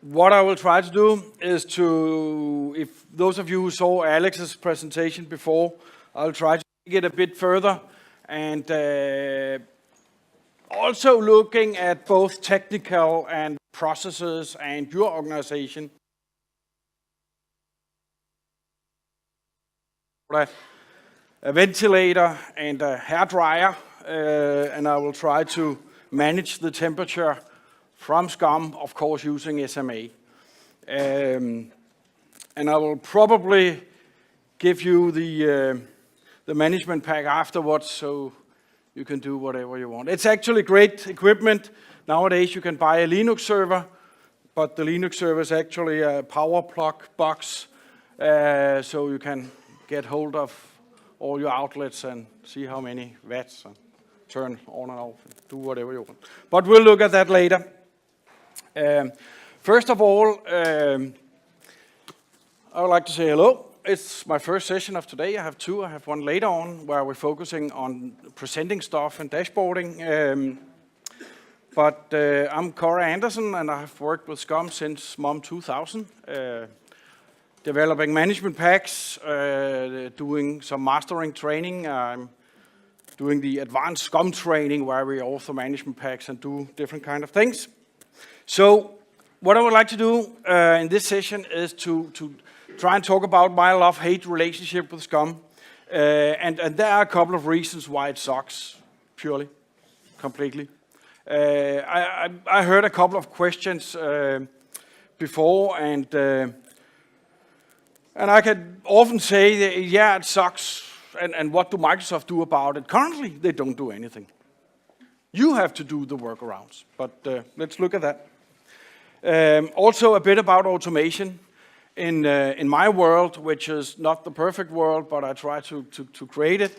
What I will try to do is to, if those of you who saw Alex's presentation before, I'll try to take it a bit further and also looking at both technical and processes and your organization. A ventilator and a hair dryer, and I will try to manage the temperature from SCOM, of course, using SMA. And I will probably give you the management pack afterwards, so you can do whatever you want. It's actually great equipment. Nowadays, you can buy a Linux server, but the Linux server is actually a power plug box, so you can get hold of all your outlets and see how many watts and turn on and off, and do whatever you want. But we'll look at that later. First of all, I would like to say hello. It's my first session of today. I have two. I have one later on where we're focusing on presenting stuff and dashboarding. I'm Kåre Andersen, and I have worked with SCOM since MOM 2000, developing management packs, doing some mastering training. I'm doing the advanced SCOM training where we author management packs and do different kind of things. So what I would like to do in this session is to try and talk about my love-hate relationship with SCOM. And there are a couple of reasons why it sucks, purely, completely. I heard a couple of questions before, and I can often say, that, yeah, it sucks, and what do Microsoft do about it? Currently, they don't do anything. You have to do the workarounds, but let's look at that. Also a bit about automation. In my world, which is not the perfect world, but I try to create it,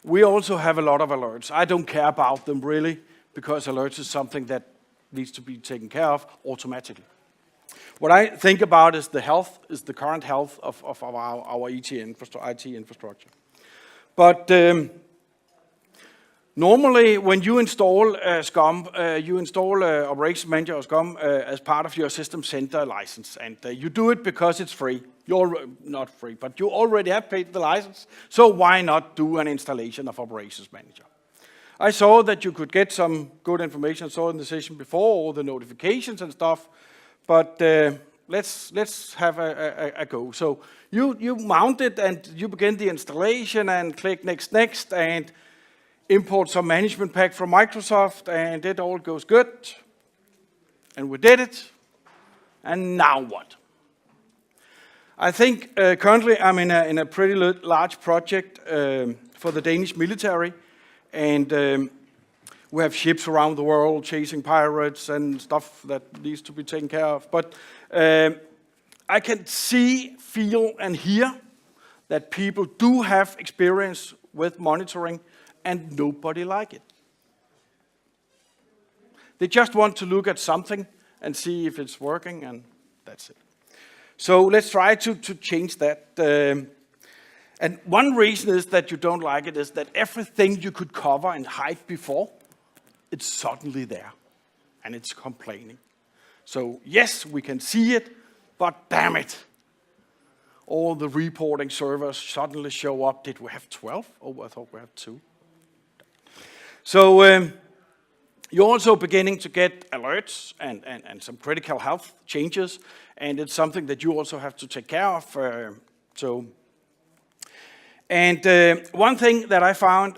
we also have a lot of alerts. I don't care about them really, because alerts is something that needs to be taken care of automatically. What I think about is the current health of our IT infrastructure. But normally, when you install SCOM, you install Operations Manager or SCOM as part of your System Center license. And you do it because it's free. You're not free, but you already have paid the license. So why not do an installation of Operations Manager? I saw that you could get some good information. I saw in the session before, all the notifications and stuff. But let's have a go. So you mount it and you begin the installation and click next, and import some management pack from Microsoft, and it all goes good. And we did it. And now what? I think currently I'm in a pretty large project for the Danish military, and we have ships around the world chasing pirates and stuff that needs to be taken care of. But I can see, feel, and hear that people do have experience with monitoring, and nobody like it. They just want to look at something and see if it's working, and that's it. So let's try to change that. And one reason is that you don't like it is that everything you could cover and hide before, it's suddenly there, and it's complaining. So yes, we can see it, but damn it. All the reporting servers suddenly show up. Did we have 12? Oh, I thought we had 2. So you're also beginning to get alerts and some critical health changes, and it's something that you also have to take care of. One thing that I found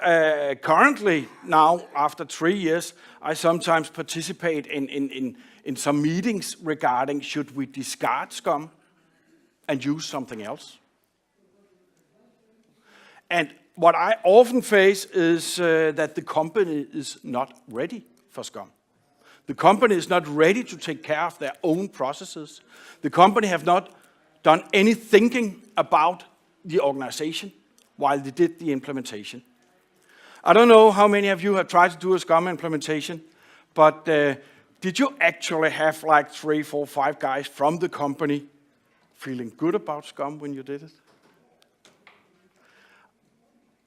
currently now, after 3 years, I sometimes participate in some meetings regarding should we discard SCOM and use something else. And what I often face is that the company is not ready for SCOM. The company is not ready to take care of their own processes. The company have not done any thinking about the organization while they did the implementation. I don't know how many of you have tried to do a SCOM implementation, but did you actually have like 3, 4, 5 guys from the company feeling good about SCOM when you did it?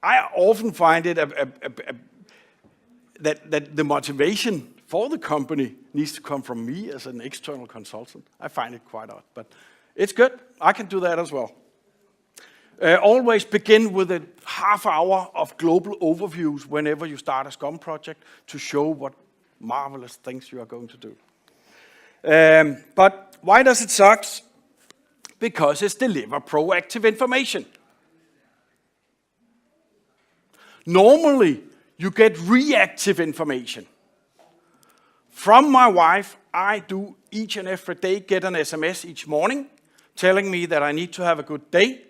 I often find it that the motivation for the company needs to come from me as an external consultant. I find it quite odd, but it's good. I can do that as well. Always begin with a half hour of global overviews whenever you start a SCOM project to show what marvelous things you are going to do. But why does it suck? Because it's deliver proactive information. Normally, you get reactive information. From my wife, I do each and every day get an SMS each morning telling me that I need to have a good day,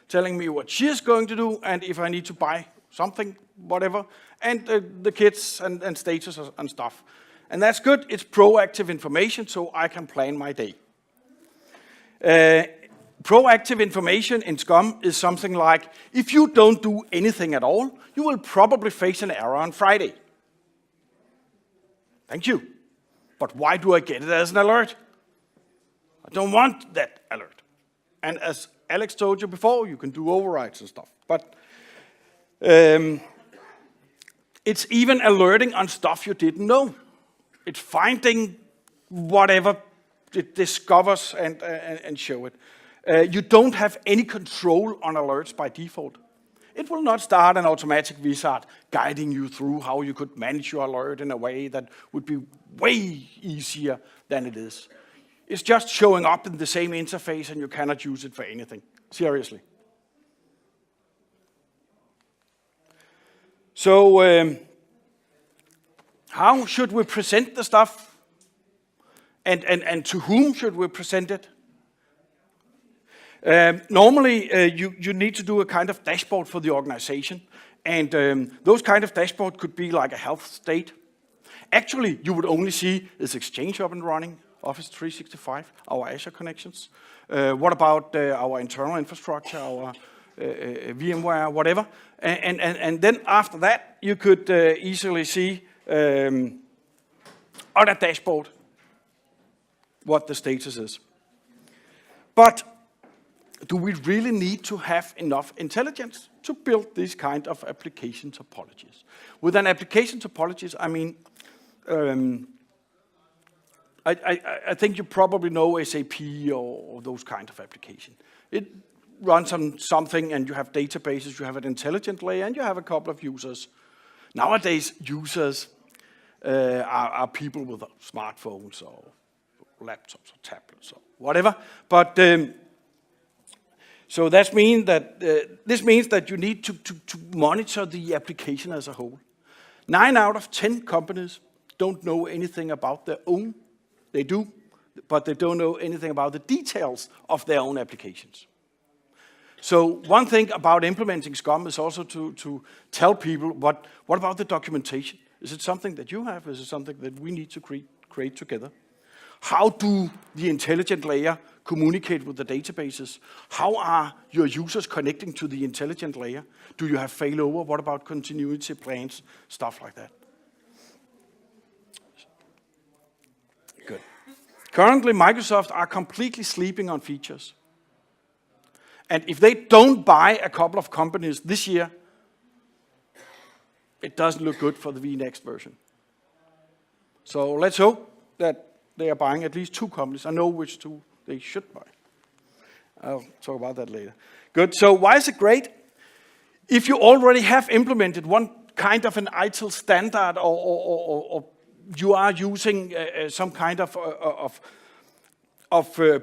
telling me what she is going to do, and if I need to buy something, whatever, and the kids and status and stuff. And that's good. It's proactive information, so I can plan my day. Proactive information in SCOM is something like, if you don't do anything at all, you will probably face an error on Friday. Thank you. But why do I get it as an alert? I don't want that alert. And as Alex told you before, you can do overrides and stuff. But it's even alerting on stuff you didn't know. It's finding whatever it discovers and show it. You don't have any control on alerts by default. It will not start an automatic wizard guiding you through how you could manage your alert in a way that would be way easier than it is. It's just showing up in the same interface and you cannot use it for anything. Seriously. So, how should we present the stuff? And to whom should we present it? Normally, you need to do a kind of dashboard for the organization. And those kind of dashboard could be like a health state. Actually, you would only see is Exchange up and running, Office 365, our Azure connections. What about our internal infrastructure, our VMware, whatever. And then after that, you could easily see on a dashboard what the status is. But do we really need to have enough intelligence to build this kind of application topologies? With an application topologies, I mean, I think you probably know SAP or those kind of application. It runs on something and you have databases, you have an intelligent layer, and you have a couple of users. Nowadays, users are people with smartphones or laptops or tablets or whatever. But so that means that this means that you need to monitor the application as a whole. 9 out of 10 companies don't know anything about their own. They do, but they don't know anything about the details of their own applications. So one thing about implementing SCOM is also to tell people what about the documentation? Is it something that you have? Is it something that we need to create together? How do the intelligent layer communicate with the databases? How are your users connecting to the intelligent layer? Do you have failover? What about continuity plans? Stuff like that. Good. Currently, Microsoft are completely sleeping on features. And if they don't buy a couple of companies this year, it doesn't look good for the vNext version. So let's hope that they are buying at least 2 companies. I know which 2 they should buy. I'll talk about that later. Good, so why is it great? If you already have implemented one kind of an ITIL standard or you are using some kind of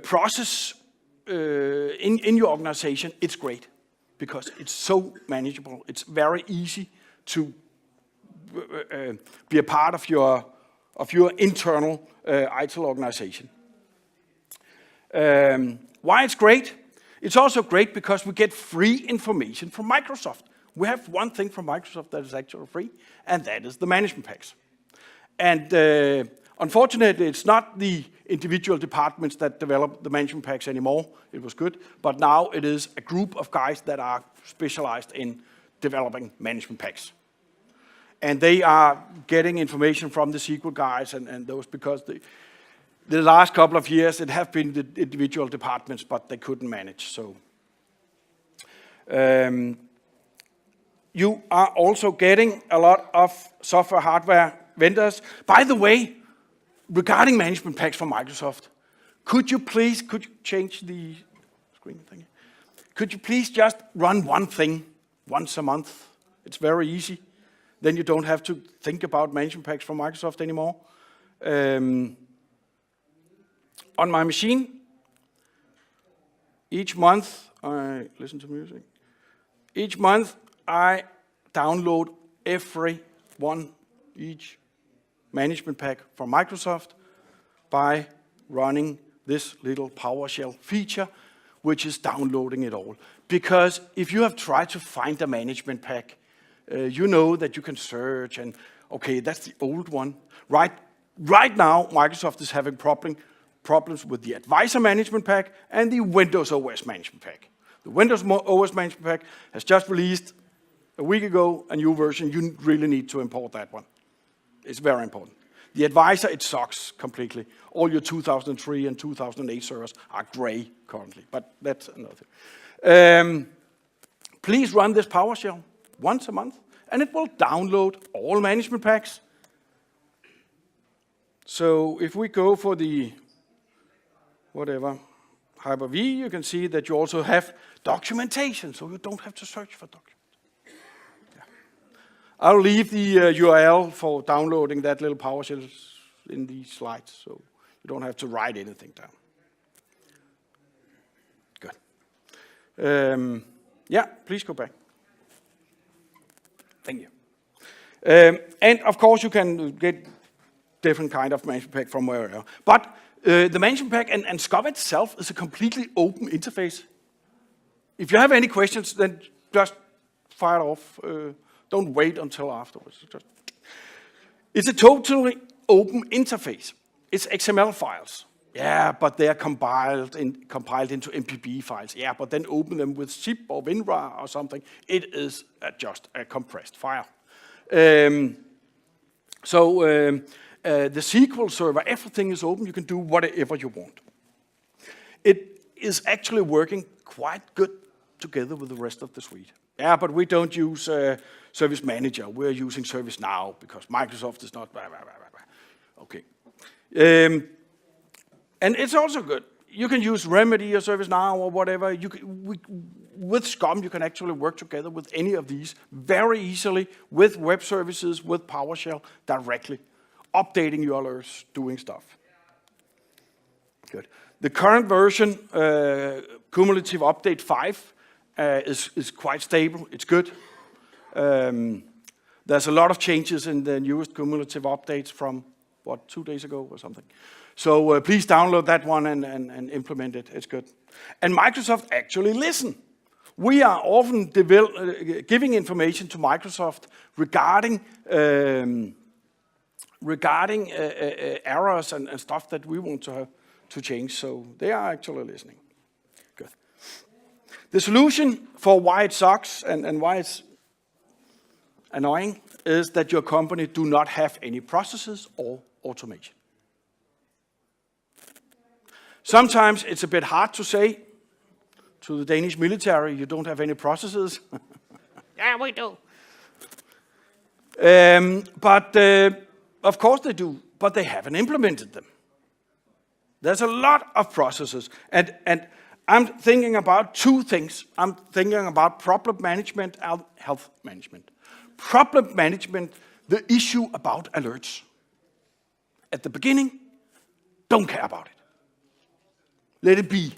process in your organization, it's great because it's so manageable. It's very easy to be a part of your internal ITIL organization. Why it's great? It's also great because we get free information from Microsoft. We have one thing from Microsoft that is actually free, and that is the management packs. And unfortunately, it's not the individual departments that develop the management packs anymore. It was good, but now it is a group of guys that are specialized in developing management packs. And they are getting information from the SQL guys and those because the last couple of years it have been the individual departments, but they couldn't manage. So you are also getting a lot of software hardware vendors. By the way, regarding management packs from Microsoft, could you change the screen thing? Could you please just run one thing once a month? It's very easy. Then you don't have to think about management packs from Microsoft anymore. On my machine, each month I listen to music. Each month I download each management pack from Microsoft by running this little PowerShell feature, which is downloading it all. Because if you have tried to find a management pack, you know that you can search and, okay, that's the old one. Right now, Microsoft is having problems with the Advisor Management Pack and the Windows OS Management Pack. The Windows OS Management Pack has just released a week ago a new version. You really need to import that one. It's very important. The Advisor, it sucks completely. All your 2003 and 2008 servers are gray currently, but that's another thing. Please run this PowerShell once a month, and it will download all management packs. So if we go for the Hyper-V, you can see that you also have documentation, so you don't have to search for documents. Yeah. I'll leave the URL for downloading that little PowerShell in the slides, so you don't have to write anything down. Good. Yeah, please go back. Thank you. And of course, you can get different kind of management pack from wherever. But the management pack and SCOM itself is a completely open interface. If you have any questions, then just fire it off. Don't wait until afterwards. It's a totally open interface. It's XML files. Yeah, but they are compiled into MPB files. Yeah, but then open them with zip or WinRAR or something. It is just a compressed file. The SQL server, everything is open. You can do whatever you want. It is actually working quite good together with the rest of the suite. Yeah, but we don't use Service Manager. We're using ServiceNow because Microsoft is not blah, blah, blah, blah. Okay. And it's also good. You can use Remedy or ServiceNow or whatever. With SCOM, you can actually work together with any of these very easily with web services, with PowerShell directly, updating your alerts, doing stuff. Good. The current version, cumulative update 5, is quite stable. It's good. There's a lot of changes in the newest cumulative updates from, 2 days ago or something. So please download that one and implement it. It's good. And Microsoft actually listen. We are often giving information to Microsoft regarding errors and stuff that we want to change. So they are actually listening. Good. The solution for why it sucks and why it's annoying is that your company do not have any processes or automation. Sometimes it's a bit hard to say to the Danish military, you don't have any processes. Yeah, we do. But of course they do, but they haven't implemented them. There's a lot of processes, and I'm thinking about two things. I'm thinking about problem management and health management. Problem management, the issue about alerts. At the beginning, don't care about it. Let it be.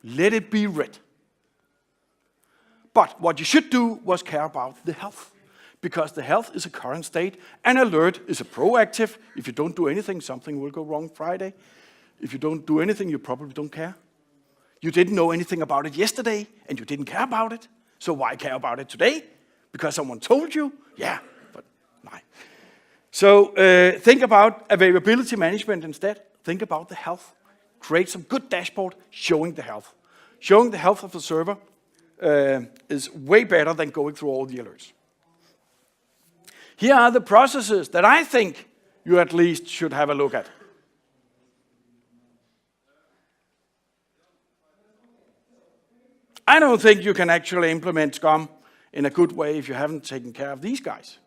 Let it be read. But what you should do was care about the health. Because the health is a current state, and alert is a proactive. If you don't do anything, something will go wrong Friday. If you don't do anything, you probably don't care. You didn't know anything about it yesterday, and you didn't care about it. So why care about it today? Because someone told you? Yeah, but no. So think about availability management instead. Think about the health. Create some good dashboard showing the health. Showing the health of the server is way better than going through all the alerts. Here are the processes that I think you at least should have a look at. I don't think you can actually implement SCOM in a good way if you haven't taken care of these guys.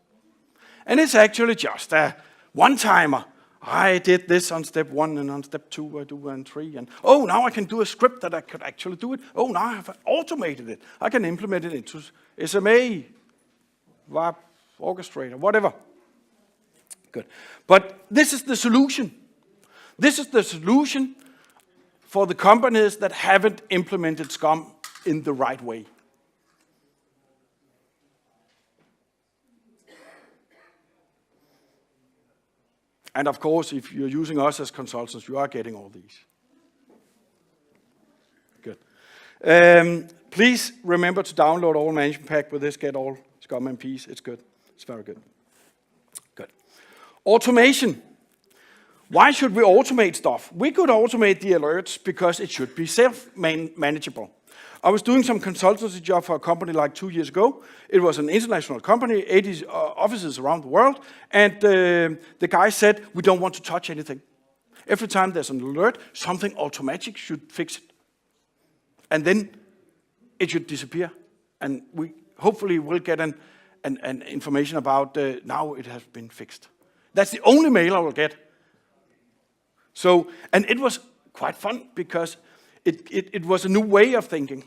And it's actually just a one-timer. I did this on step 1, and on step 2 I do on 3. And oh, now I can do a script that I could actually do it. Oh, now I have automated it. I can implement it into SMA, WAP, Orchestrator, whatever. Good. But this is the solution. This is the solution for the companies that haven't implemented SCOM in the right way. And of course, if you're using us as consultants, you are getting all these. Good. Please remember to download all management pack with this, get all SCOM MPs. It's good. It's very good. Good. Automation. Why should we automate stuff? We could automate the alerts because it should be self-manageable. I was doing some consultancy job for a company like 2 years ago. It was an international company, 80 offices around the world, and the guy said, we don't want to touch anything. Every time there's an alert, something automatic should fix it. And then it should disappear. And we hopefully will get an information about now it has been fixed. That's the only mail I will get. So, and it was quite fun because it was a new way of thinking.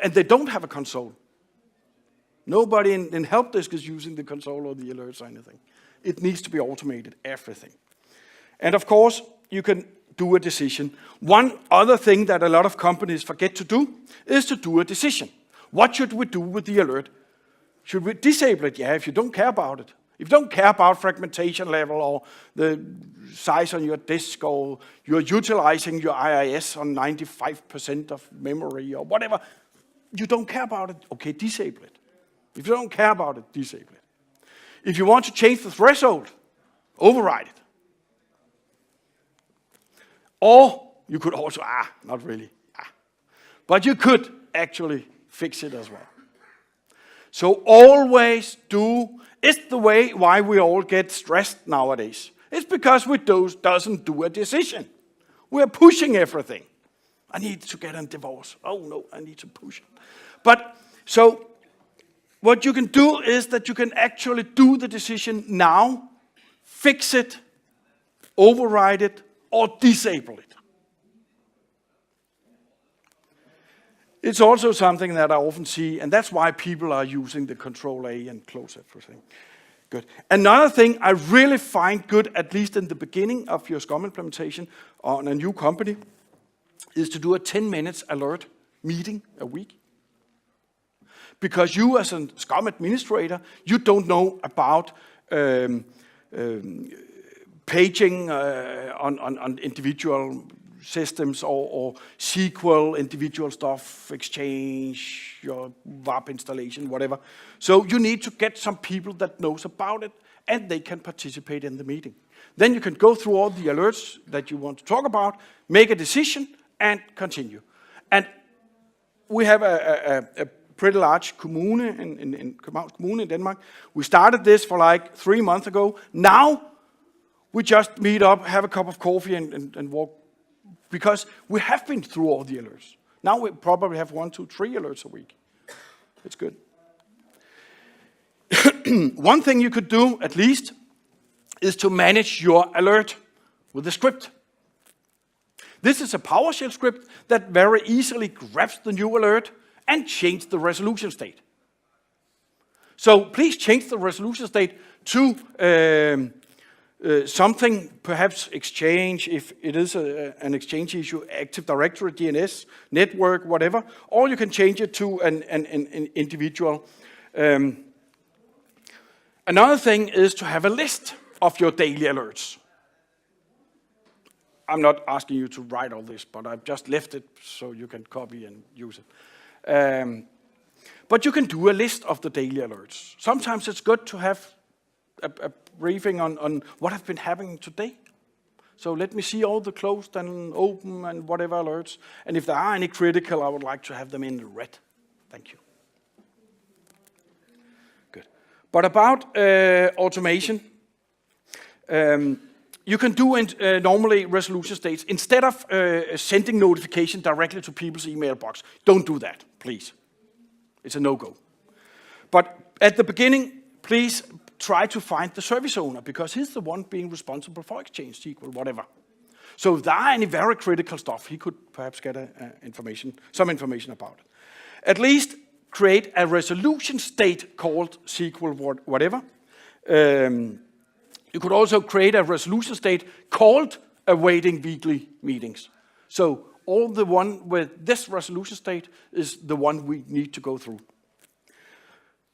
And they don't have a console. Nobody in help desk is using the console or the alerts or anything. It needs to be automated, everything. And of course, you can do a decision. One other thing that a lot of companies forget to do is to do a decision. What should we do with the alert? Should we disable it? Yeah, if you don't care about it. If you don't care about fragmentation level or the size on your disk or you're utilizing your IIS on 95% of memory or whatever, you don't care about it, okay, disable it. If you don't care about it, disable it. If you want to change the threshold, override it. Or you could also, not really, but you could actually fix it as well. So always do. It's the way why we all get stressed nowadays. It's because we doesn't do a decision. We're pushing everything. I need to get a divorce. Oh no, I need to push it. But so what you can do is that you can actually do the decision now, fix it, override it, or disable it. It's also something that I often see, and that's why people are using the Control A and close everything. Good. Another thing I really find good, at least in the beginning of your SCOM implementation on a new company, is to do a 10 minutes alert meeting a week. Because you as a SCOM administrator, you don't know about paging on individual systems or SQL, individual stuff, Exchange, your WAP installation, whatever. So you need to get some people that knows about it and they can participate in the meeting. Then you can go through all the alerts that you want to talk about, make a decision and continue. And we have a pretty large commune in Københavns Kommune in Denmark. We started this for like 3 months ago. Now we just meet up, have a cup of coffee and walk. Because we have been through all the alerts. Now we probably have 1, 2, 3 alerts a week. It's good. One thing you could do, at least, is to manage your alert with a script. This is a PowerShell script that very easily grabs the new alert and changes the resolution state. So please change the resolution state to something, perhaps Exchange, if it is an Exchange issue, Active Directory, DNS, network, whatever, or you can change it to an individual. Another thing is to have a list of your daily alerts. I'm not asking you to write all this, but I've just left it so you can copy and use it. But you can do a list of the daily alerts. Sometimes it's good to have a briefing on what has been happening today. So let me see all the closed and open and whatever alerts. And if there are any critical, I would like to have them in red. Thank you. Good. But about automation, you can do normally resolution states. Instead of sending notification directly to people's email box, don't do that, please. It's a no-go. But at the beginning, please try to find the service owner because he's the one being responsible for Exchange SQL, whatever. So if there are any very critical stuff, he could perhaps get some information about it. At least create a resolution state called SQL whatever. You could also create a resolution state called awaiting weekly meetings. So all the one with this resolution state is the one we need to go through.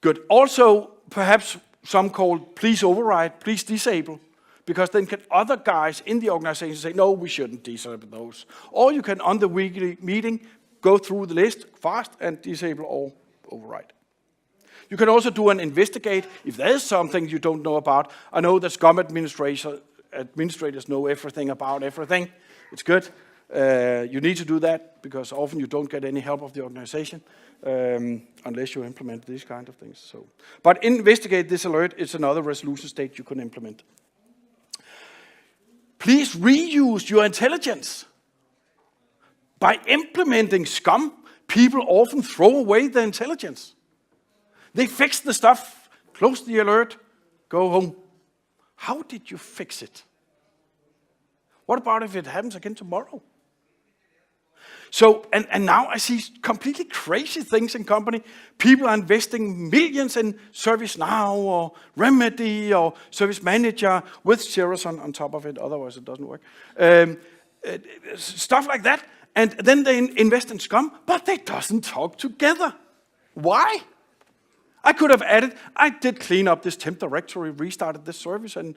Good. Also, perhaps some called please override, please disable, because then can other guys in the organization say, no, we shouldn't disable those. Or you can, on the weekly meeting, go through the list fast and disable or override. You can also do an investigate if there is something you don't know about. I know that SCOM administrators know everything about everything. It's good. You need to do that because often you don't get any help of the organization unless you implement these kind of things. So, but investigate this alert. It's another resolution state you can implement. Please reuse your intelligence. By implementing SCOM, people often throw away their intelligence. They fix the stuff, close the alert, go home. How did you fix it? What about if it happens again tomorrow? So, and now I see completely crazy things in company. People are investing millions in ServiceNow or Remedy or Service Manager with Xerox on top of it, otherwise it doesn't work. Stuff like that. And then they invest in SCOM, but they doesn't talk together. Why? I could have added, I did clean up this temp directory, restarted this service, and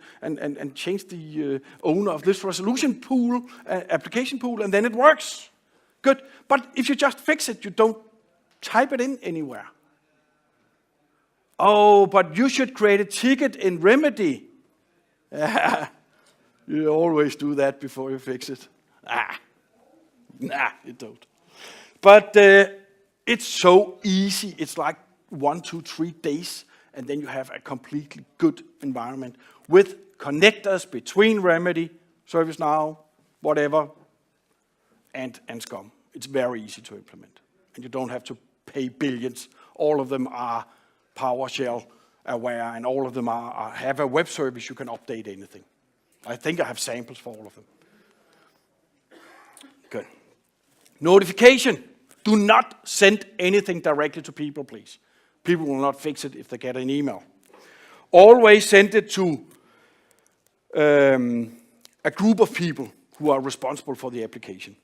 changed the owner of this resolution pool, application pool, and then it works. Good. But if you just fix it, you don't type it in anywhere. Oh, but you should create a ticket in Remedy. You always do that before you fix it. Nah, you don't. But it's so easy. It's like 1, 2, 3 days, and then you have a completely good environment with connectors between Remedy, ServiceNow, whatever, and SCOM. It's very easy to implement, and you don't have to pay billions. All of them are PowerShell aware, and all of them have a web service you can update anything. I think I have samples for all of them. Good. Notification. Do not send anything directly to people, please. People will not fix it if they get an email. Always send it to a group of people who are responsible for the application.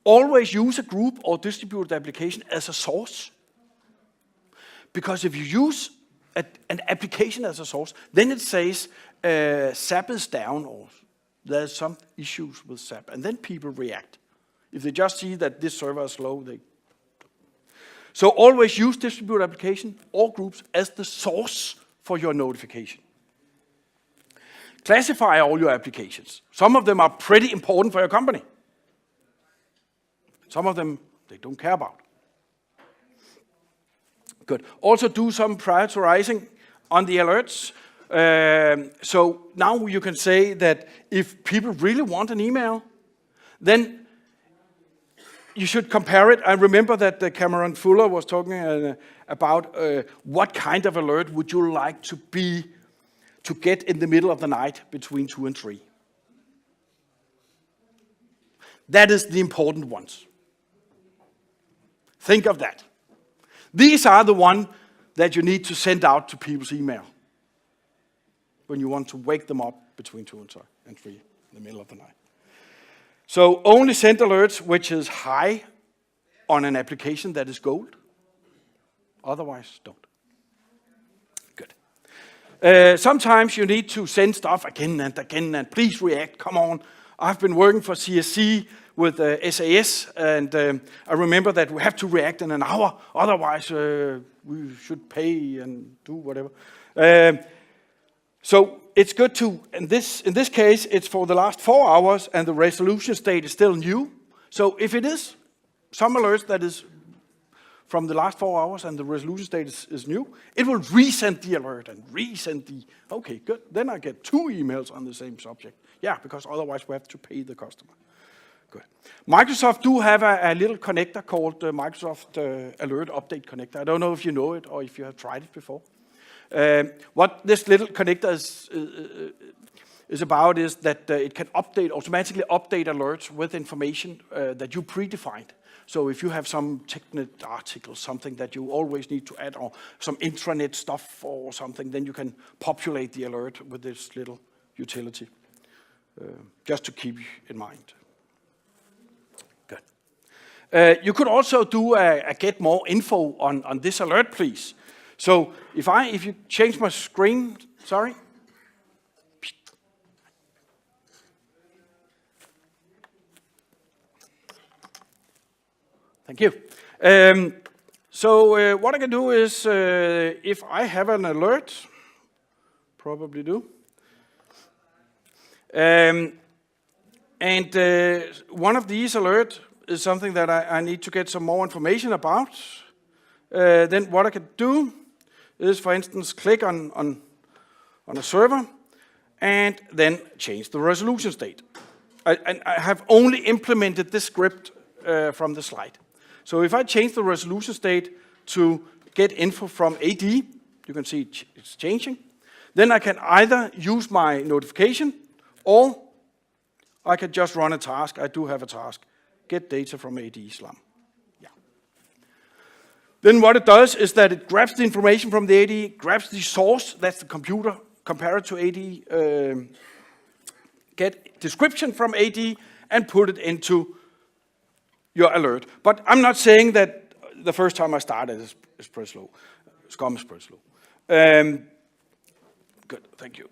Always use a group or distributed application as a source. Because if you use an application as a source, then it says SAP is down or there's some issues with SAP, and then people react. If they just see that this server is slow, they... So always use distributed application or groups as the source for your notification. Classify all your applications. Some of them are pretty important for your company. Some of them they don't care about. Good. Also do some prioritizing on the alerts. So now you can say that if people really want an email, then you should compare it. I remember that Cameron Fuller was talking about what kind of alert would you like to get in the middle of the night between 2 and 3. That is the important ones. Think of that. These are the ones that you need to send out to people's email when you want to wake them up between 2 and 3 in the middle of the night. So only send alerts which is high on an application that is gold. Otherwise, don't. Good. Sometimes you need to send stuff again and please react, come on. I've been working for CSC with SAS, and I remember that we have to react in an hour, otherwise we should pay and do whatever. So it's good to, in this case, it's for the last 4 hours and the resolution state is still new. So if it is some alerts that is from the last 4 hours and the resolution state is new, it will resend the alert and resend the, okay, good. Then I get 2 emails on the same subject. Yeah, because otherwise we have to pay the customer. Good. Microsoft do have a little connector called Microsoft Alert Update Connector. I don't know if you know it or if you have tried it before. What this little connector is about is that it can automatically update alerts with information that you predefined. So if you have some TechNet article, something that you always need to add, or some intranet stuff or something, then you can populate the alert with this little utility, just to keep in mind. Good. You could also do a get more info on this alert, please. So if you change my screen, sorry. Thank you. So what I can do is, if I have an alert, probably do, and one of these alerts is something that I need to get some more information about, then what I can do is, for instance, click on a server and then change the resolution state. I have only implemented this script from the slide. So if I change the resolution state to get info from AD, you can see it's changing. Then I can either use my notification, or I can just run a task. I do have a task. Get data from AD Islam. Yeah. Then what it does is that it grabs the information from the AD, grabs the source, that's the computer, compare it to AD, get description from AD, and put it into your alert. But I'm not saying that the first time I started is pretty slow. SCOM is pretty slow. Good, thank you.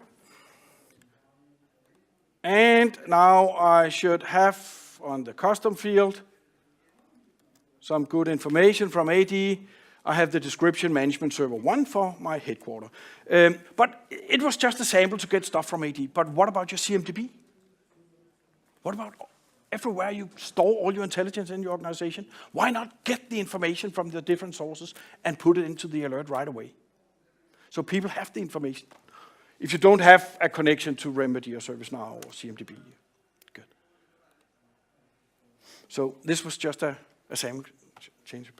And now I should have on the custom field some good information from AD. I have the description management server 1 for my headquarter. But it was just a sample to get stuff from AD. But what about your CMDB? What about everywhere you store all your intelligence in your organization? Why not get the information from the different sources and put it into the alert right away? So people have the information. If you don't have a connection to Remedy or ServiceNow or CMDB, good. So this was just a sample change.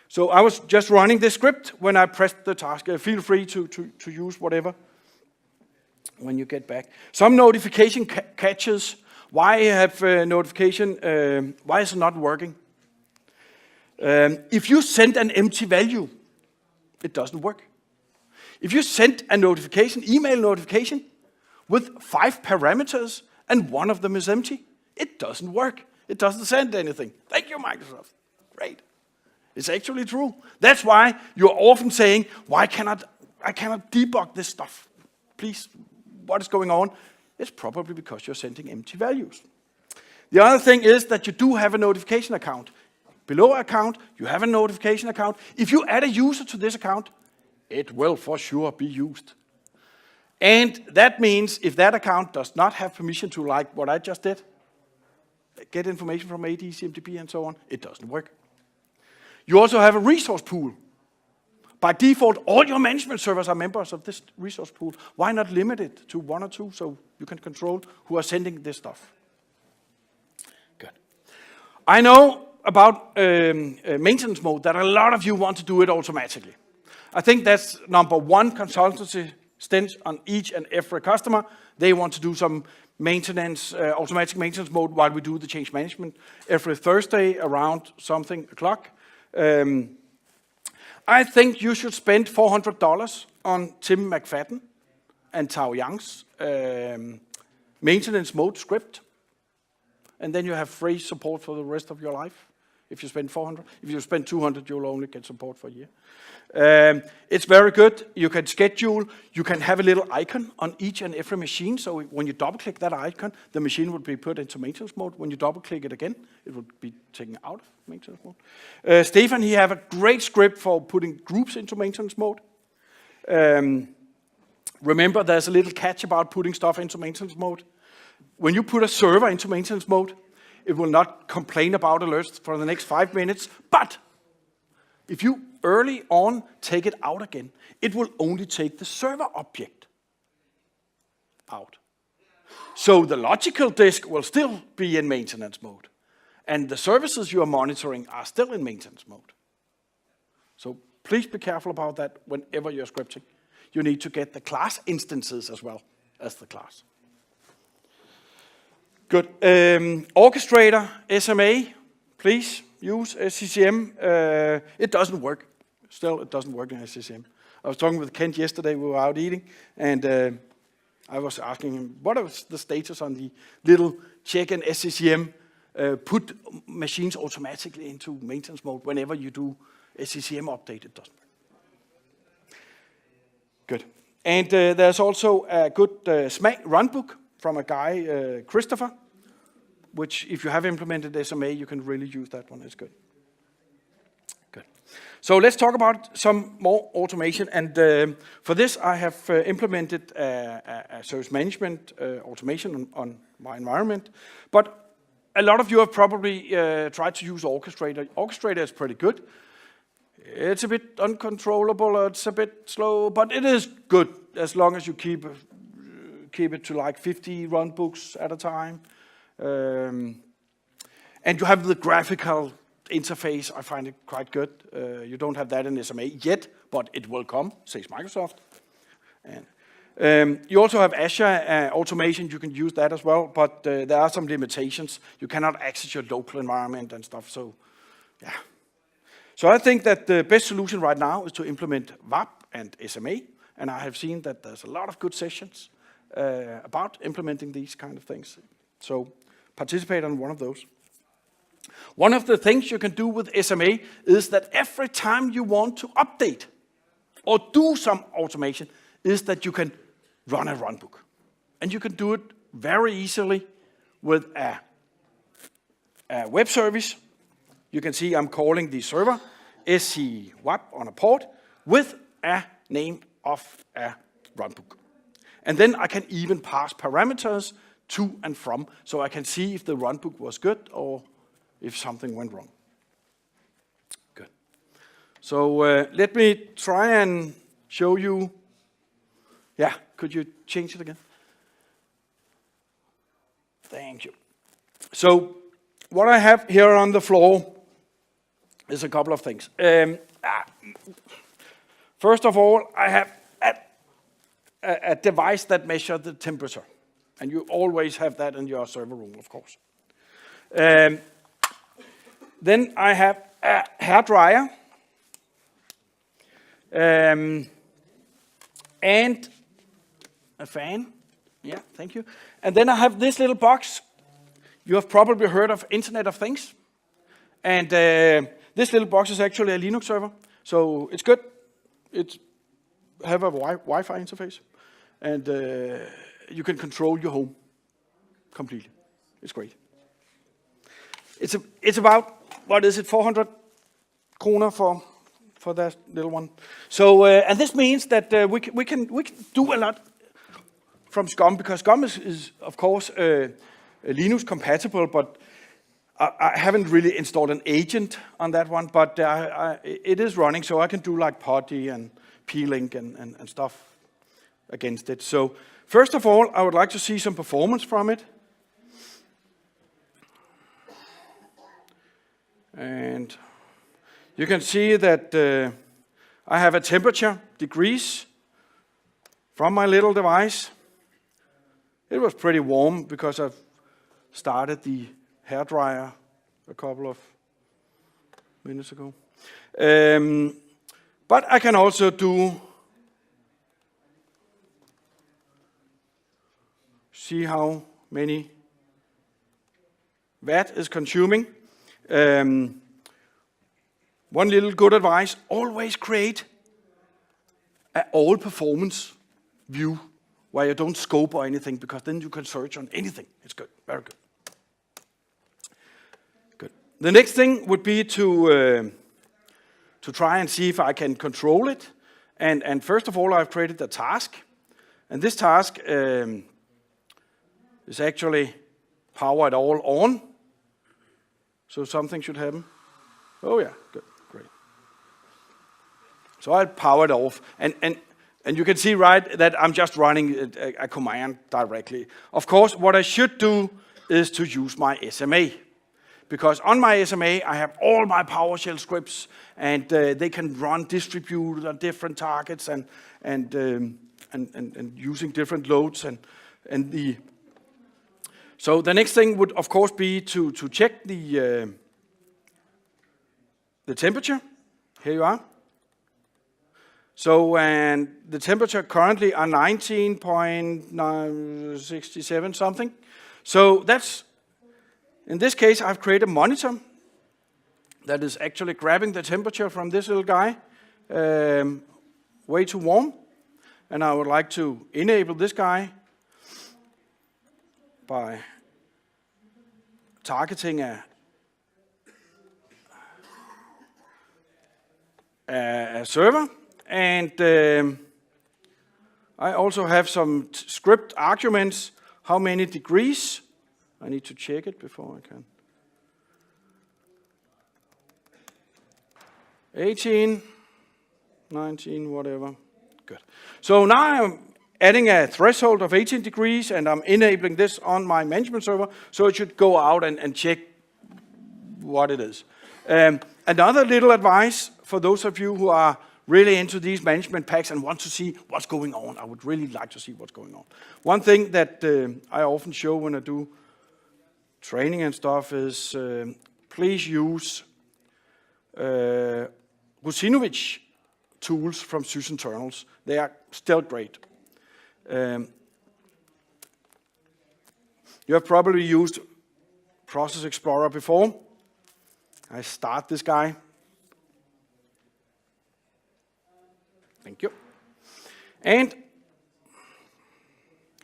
So I was just running this script when I pressed the task. Feel free to use whatever when you get back. Some notification catches. Why have notification? Why is it not working? If you send an empty value, it doesn't work. If you send a notification, email notification, with 5 parameters and one of them is empty, it doesn't work. It doesn't send anything. Thank you, Microsoft. Great. It's actually true. That's why you're often saying, I cannot debug this stuff. Please, what is going on? It's probably because you're sending empty values. The other thing is that you do have a notification account. Below account, you have a notification account. If you add a user to this account, it will for sure be used. And that means if that account does not have permission to, like what I just did, get information from AD, CMDB, and so on, it doesn't work. You also have a resource pool. By default, all your management servers are members of this resource pool. Why not limit it to 1 or 2 so you can control who are sending this stuff? Good. I know about maintenance mode that a lot of you want to do it automatically. I think that's number 1 consultancy stint on each and every customer. They want to do some maintenance, automatic maintenance mode while we do the change management every Thursday around something o'clock. I think you should spend $400 on Tim McFadden and Tao Yang's maintenance mode script. And then you have free support for the rest of your life. If you spend 400, if you spend 200, you'll only get support for a year. It's very good. You can schedule. You can have a little icon on each and every machine. So when you double-click that icon, the machine will be put into maintenance mode. When you double-click it again, it will be taken out of maintenance mode. Stefan, he have a great script for putting groups into maintenance mode. Remember, there's a little catch about putting stuff into maintenance mode. When you put a server into maintenance mode, it will not complain about alerts for the next 5 minutes, but if you early on take it out again, it will only take the server object out. So the logical disk will still be in maintenance mode, and the services you are monitoring are still in maintenance mode. So Please be careful about that whenever you're scripting. You need to get the class instances as well as the class. Good. Orchestrator, SMA, please use SCCM. It doesn't work. Still, it doesn't work in SCCM. I was talking with Kent yesterday, we were out eating, and I was asking him, what is the status on the little check in SCCM, put machines automatically into maintenance mode whenever you do SCCM update? It doesn't work. Good. And there's also a good SMA runbook from a guy, Christopher, which if you have implemented SMA, you can really use that one. It's good. Good. So let's talk about some more automation. And for this, I have implemented a service management automation on my environment. But a lot of you have probably tried to use Orchestrator. Orchestrator is pretty good. It's a bit uncontrollable, it's a bit slow, but it is good as long as you keep it to like 50 runbooks at a time. And you have the graphical interface. I find it quite good. You don't have that in SMA yet, but it will come, says Microsoft. And you also have Azure automation. You can use that as well, but there are some limitations. You cannot access your local environment and stuff, so yeah. So I think that the best solution right now is to implement WAP and SMA, and I have seen that there's a lot of good sessions about implementing these kind of things. So participate on one of those. One of the things you can do with SMA is that every time you want to update or do some automation is that you can run a runbook. And you can do it very easily with a web service. You can see I'm calling the server SCWAP on a port with a name of a runbook. And then I can even pass parameters to and from, so I can see if the runbook was good or if something went wrong. Good. So let me try and show you. Yeah, could you change it again? Thank you. So what I have here on the floor is a couple of things. First of all, I have a device that measures the temperature. And you always have that in your server room, of course. Then I have a hairdryer. And a fan. Yeah, thank you. And then I have this little box. You have probably heard of Internet of Things. And this little box is actually a Linux server. So it's good. It have a Wi-Fi interface. And you can control your home completely. It's great. It's about, what is it, 400 kroner for that little one. So, and this means that we can do a lot from SCOM, because SCOM is of course Linux compatible, but I haven't really installed an agent on that one, but it is running, so I can do like PuTTY and P-Link and stuff against it. So first of all, I would like to see some performance from it. And you can see that I have a temperature degrees from my little device. It was pretty warm because I've started the hairdryer a couple of minutes ago. But I can also see how many watt is consuming. One little good advice, always create an all performance view where you don't scope or anything, because then you can search on anything. It's good, very good. Good. The next thing would be to try and see if I can control it. And first of all, I've created a task. And this task is actually powered all on. So something should happen. Oh yeah, good, great. So I'll power it off. And you can see, right, that I'm just running a command directly. Of course, what I should do is to use my SMA. because on my SMA I have all my PowerShell scripts, and they can run distributed on different targets and using different loads So the next thing would of course be to check the temperature. Here you are. So, and the temperature currently are 19.67 something. So that's, in this case, I've created a monitor that is actually grabbing the temperature from this little guy, way too warm. And I would like to enable this guy by targeting a server. And I also have some script arguments. How many degrees? I need to check it before I can. 18, 19, whatever. Good. So now I'm adding a threshold of 18 degrees, and I'm enabling this on my management server, so it should go out and check what it is. Another little advice for those of you who are really into these management packs and want to see what's going on. I would really like to see what's going on. One thing that I often show when I do training and stuff is please use Rusinovich tools from sysinternals. They are still great. You have probably used Process Explorer before. I start this guy. Thank you. And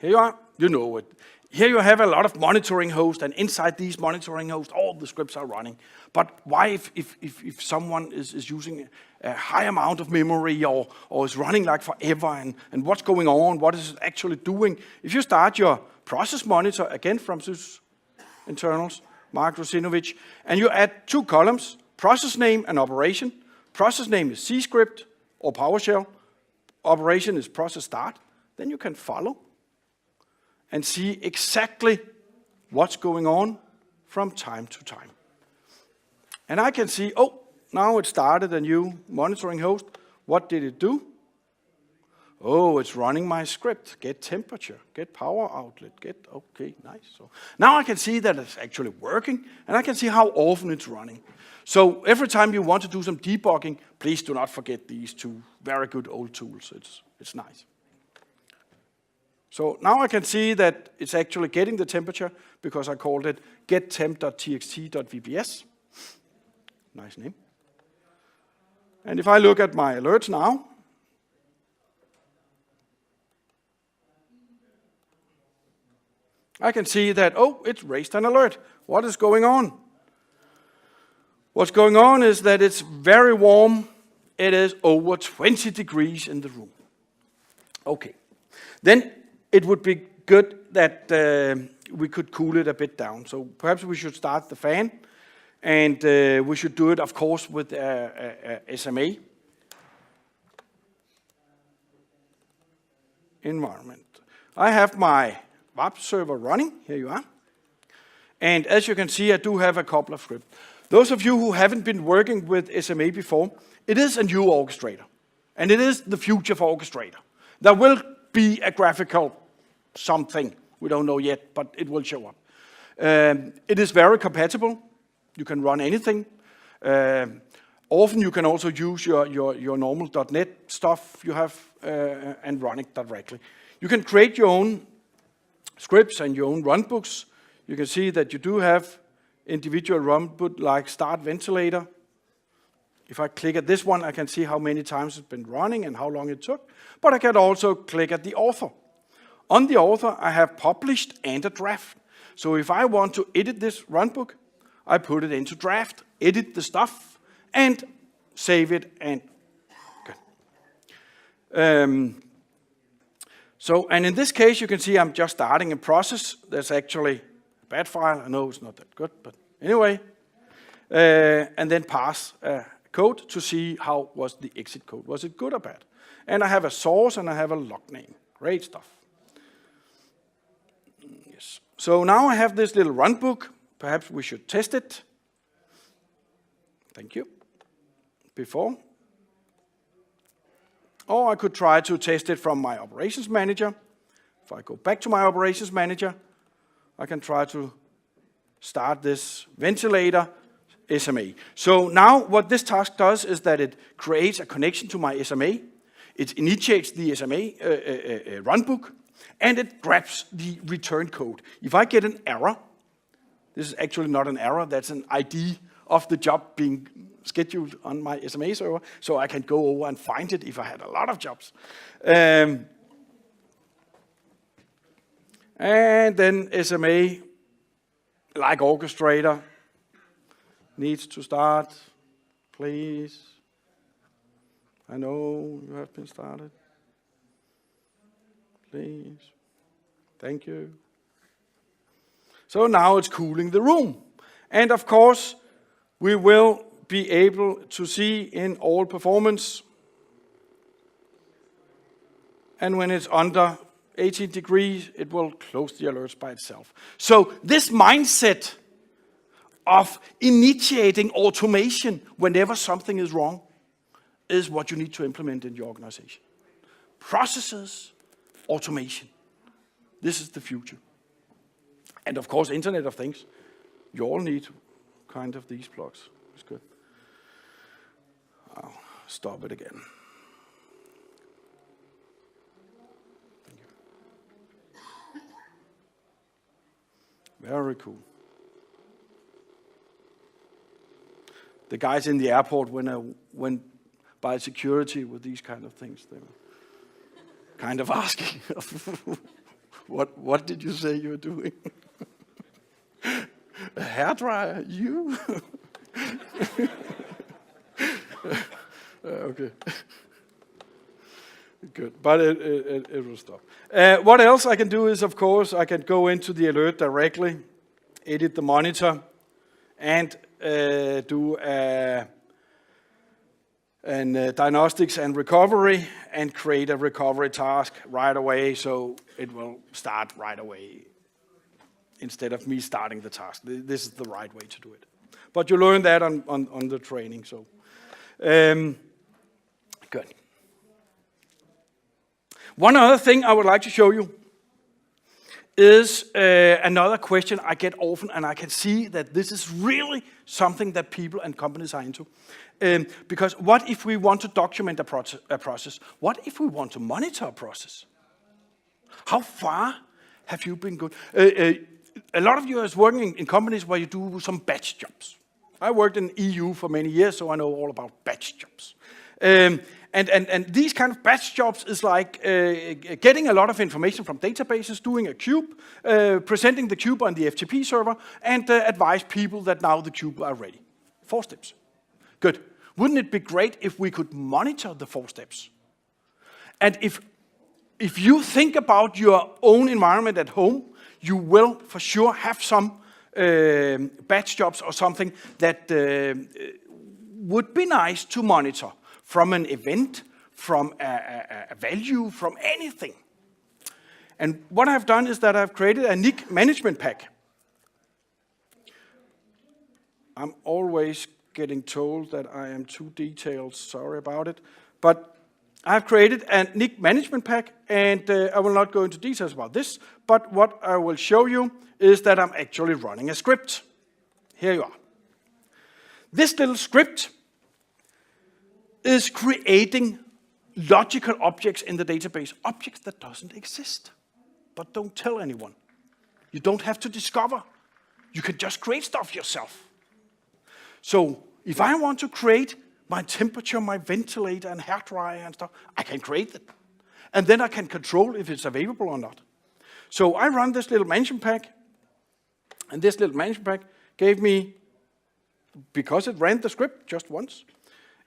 here you are. You know it. Here you have a lot of monitoring hosts, and inside these monitoring hosts, all the scripts are running. But why if someone is using a high amount of memory or is running like forever, and what's going on, what is it actually doing? If you start your process monitor, again from sysinternals, Mark Rusinovich, and you add two columns, process name and operation. Process name is C script or PowerShell. Operation is process start. Then you can follow and see exactly what's going on from time to time. And I can see, oh, now it started a new monitoring host. What did it do? Oh, it's running my script. Get temperature, get power outlet, okay, nice. So now I can see that it's actually working, and I can see how often it's running. So every time you want to do some debugging, please do not forget these two very good old tools. It's nice. So now I can see that it's actually getting the temperature because I called it gettemp.txt.vbs. Nice name. And if I look at my alerts now, I can see that, oh, it's raised an alert. What is going on? What's going on is that it's very warm. It is over 20 degrees in the room. Okay. Then it would be good that we could cool it a bit down. So perhaps we should start the fan. And we should do it, of course, with SMA environment. I have my web server running. Here you are. And as you can see, I do have a couple of scripts. Those of you who haven't been working with SMA before, it is a new orchestrator. And it is the future for orchestrator. There will be a graphical something. We don't know yet, but it will show up. It is very compatible. You can run anything. Often you can also use your normal .NET stuff you have and run it directly. You can create your own scripts and your own runbooks. You can see that you do have individual runbook like start ventilator. If I click at this one, I can see how many times it's been running and how long it took. But I can also click at the author. On the author, I have published and a draft. So if I want to edit this runbook, I put it into draft, edit the stuff, and save it. And good. And in this case, you can see I'm just starting a process. There's actually a bad file. I know it's not that good, but anyway. And then pass code to see how was the exit code. Was it good or bad? And I have a source and I have a log name. Great stuff. Yes. So now I have this little runbook. Perhaps we should test it. Thank you. Before. Or I could try to test it from my operations manager. If I go back to my operations manager, I can try to start this ventilator SMA. So now what this task does is that it creates a connection to my SMA. It initiates the SMA runbook, and it grabs the return code. If I get an error, this is actually not an error, that's an ID of the job being scheduled on my SMA server, so I can go over and find it if I had a lot of jobs. And then SMA, like orchestrator, needs to start, please. I know you have been started. Please. Thank you. So now it's cooling the room. And of course, we will be able to see in all performance. And when it's under 18 degrees, it will close the alerts by itself. So this mindset of initiating automation whenever something is wrong is what you need to implement in your organization. Processes, automation. This is the future. And of course, Internet of Things. You all need kind of these plugs. It's good. I'll stop it again. Thank you. Very cool. The guys in the airport, when I went by security with these kind of things, they were kind of asking, what did you say you were doing? A hairdryer, you? Okay. Good, but it will stop. What else I can do is, of course, I can go into the alert directly, edit the monitor, and do diagnostics and recovery, and create a recovery task right away, so it will start right away instead of me starting the task. This is the right way to do it. But you learn that on the training, so good. One other thing I would like to show you is another question I get often, and I can see that this is really something that people and companies are into. Because what if we want to document a process? What if we want to monitor a process? How far have you been going? A lot of you are working in companies where you do some batch jobs. I worked in EU for many years, so I know all about batch jobs. And these kind of batch jobs is like getting a lot of information from databases, doing a cube, presenting the cube on the FTP server, and advise people that now the cube are ready. 4 steps. Good. Wouldn't it be great if we could monitor the 4 steps? And if you think about your own environment at home, you will for sure have some batch jobs or something that would be nice to monitor from an event, from a value, from anything. And what I've done is that I've created a NIC management pack. I'm always getting told that I am too detailed, sorry about it. But I've created a NIC management pack, and I will not go into details about this, but what I will show you is that I'm actually running a script. Here you are. This little script is creating logical objects in the database, objects that doesn't exist, but don't tell anyone. You don't have to discover. You can just create stuff yourself. So if I want to create my temperature, my ventilator and hairdryer and stuff, I can create it. And then I can control if it's available or not. So I run this little management pack, and this little management pack gave me, because it ran the script just once,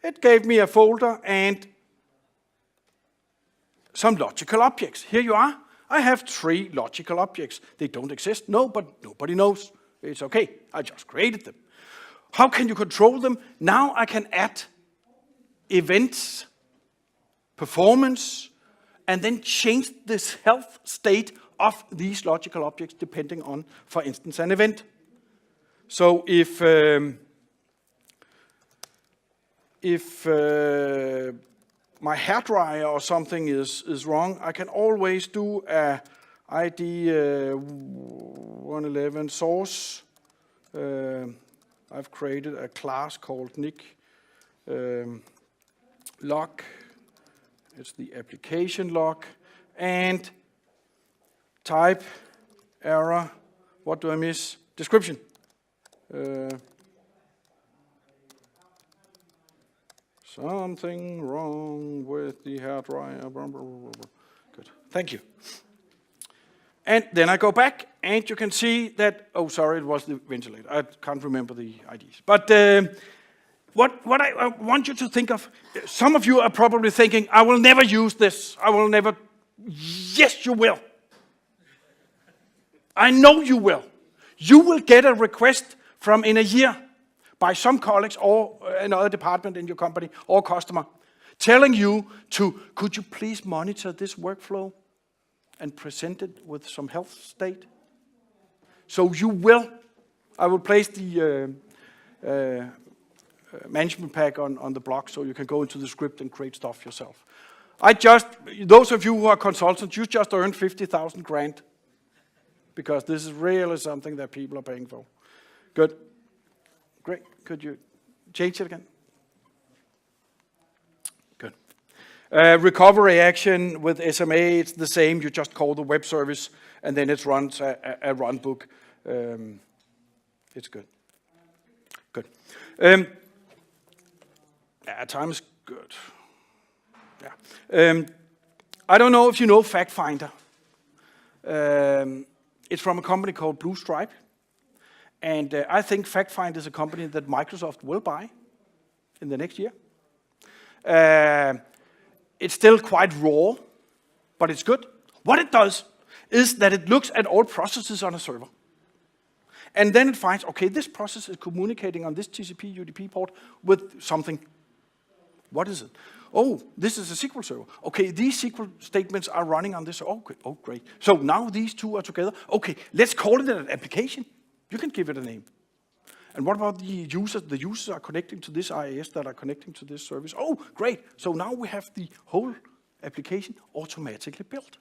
it gave me a folder and some logical objects. Here you are. I have 3 logical objects. They don't exist, no, but nobody knows. It's okay, I just created them. How can you control them? Now I can add events, performance, and then change this health state of these logical objects depending on, for instance, an event. So if if my hairdryer or something is wrong, I can always do a ID 111 source. I've created a class called NIC log. It's the application log. And type error. What do I miss? Description. Something wrong with the hairdryer. Good. Thank you. And then I go back, and you can see that, oh, sorry, it was the ventilator. I can't remember the IDs. But what I want you to think of, some of you are probably thinking, I will never use this. I will never. Yes, you will. I know you will. You will get a request from in a year by some colleagues or another department in your company or customer telling you to, could you please monitor this workflow and present it with some health state? So you will. I will place the management pack on the blog so you can go into the script and create stuff yourself. Those of you who are consultants, you just earned 50,000 grand because this is really something that people are paying for. Good. Great. Could you change it again? Good. Recovery action with SMA, it's the same. You just call the web service, and then it runs a runbook. It's good. Good. Time is good. Yeah. I don't know if you know FactFinder. It's from a company called Blue Stripe. And I think FactFinder is a company that Microsoft will buy in the next year. It's still quite raw, but it's good. What it does is that it looks at all processes on a server. And then it finds, okay, this process is communicating on this TCP UDP port with something. What is it? Oh, this is a SQL server. Okay, these SQL statements are running on this. Okay, oh, great. So now these two are together. Okay, let's call it an application. You can give it a name. And what about the users? The users are connecting to this IIS that are connecting to this service. Oh, great. So now we have the whole application automatically built.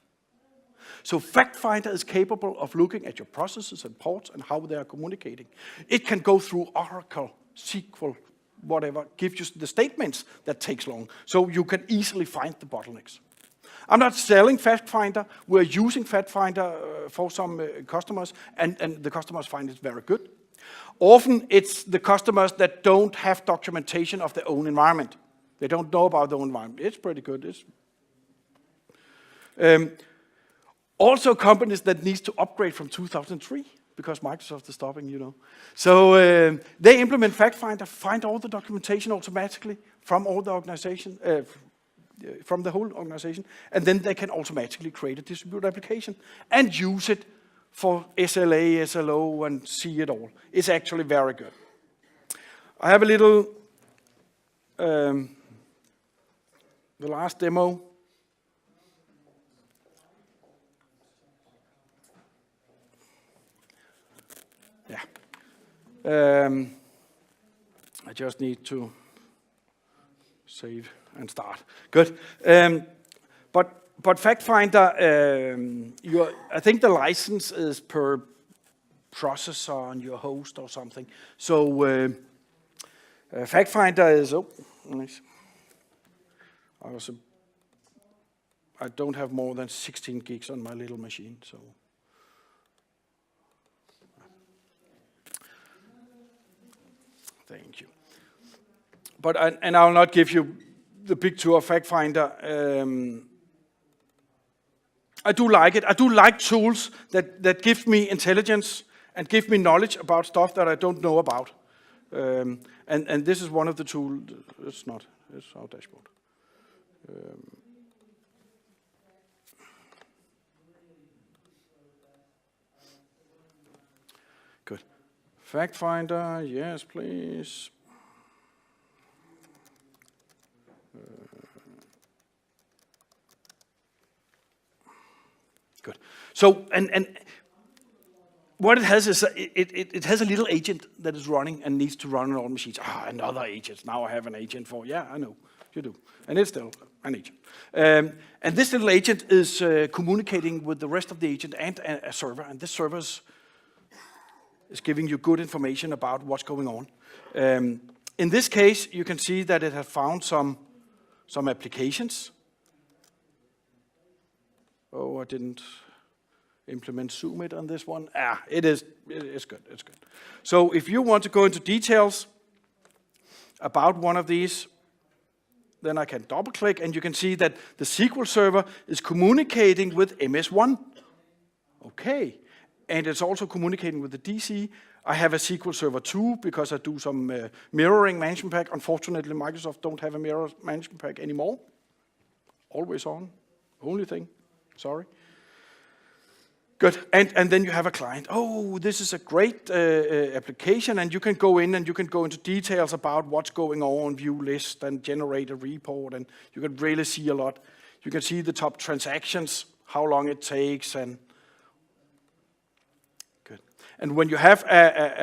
So FactFinder is capable of looking at your processes and ports and how they are communicating. It can go through Oracle, SQL, whatever, give you the statements that takes long. So you can easily find the bottlenecks. I'm not selling FactFinder. We're using FactFinder for some customers, and the customers find it very good. Often, it's the customers that don't have documentation of their own environment. They don't know about their own environment. It's pretty good. Also, companies that need to upgrade from 2003, because Microsoft is stopping, you know. So they implement FactFinder, find all the documentation automatically from all the organization, from the whole organization, and then they can automatically create a distributed application and use it for SLA, SLO, and see it all. It's actually very good. I have a little, the last demo. Yeah. I just need to save and start. Good. But FactFinder, I think the license is per processor on your host or something. So FactFinder is, oh, nice. I don't have more than 16 gigs on my little machine, so. Thank you. But I will not give you the big tour of FactFinder. I do like it. I do like tools that give me intelligence and give me knowledge about stuff that I don't know about. And this is one of the tools. It's not. It's our dashboard. Good. FactFinder, yes, please. Good. So, and what it has is it has a little agent that is running and needs to run on all machines. Another agent. Now I have an agent for. Yeah, I know you do, and it's still an agent. And this little agent is communicating with the rest of the agent and a server, and this server is giving you good information about what's going on. In this case, you can see that it has found some applications. Oh, I didn't implement zoom it on this one. It's good, it's good. So if you want to go into details about one of these, then I can double click and you can see that the SQL Server is communicating with MS1. Okay, and it's also communicating with the DC. I have a SQL Server 2 because I do some mirroring management pack. Unfortunately, Microsoft don't have a mirror management pack anymore. Always on, only thing, sorry. Good, and then you have a client. Oh, this is a great application, and you can go in and you can go into details about what's going on, view list, and generate a report, and you can really see a lot. You can see the top transactions, how long it takes, and good. And when you have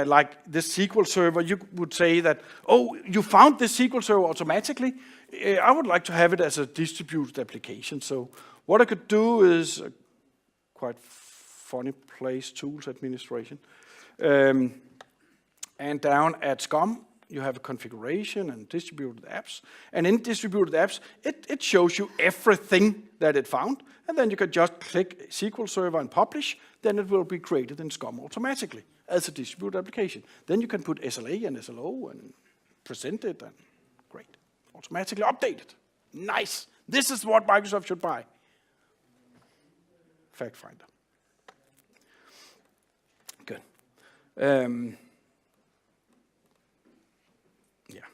like this SQL Server, you would say that, oh, you found this SQL Server automatically. I would like to have it as a distributed application. So what I could do is quite funny place, tools administration. And down at SCOM, you have a configuration and distributed apps. And in distributed apps, it shows you everything that it found. And then you can just click SQL Server and publish. Then it will be created in SCOM automatically as a distributed application. Then you can put SLA and SLO and present it, and great. Automatically updated. Nice. This is what Microsoft should buy. FactFinder. Good. Yeah.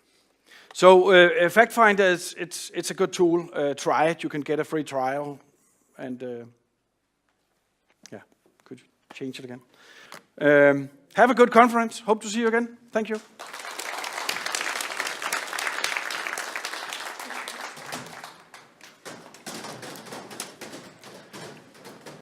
So FactFinder it's a good tool. Try it. You can get a free trial, and yeah, could you change it again? Have a good conference. Hope to see you again. Thank you.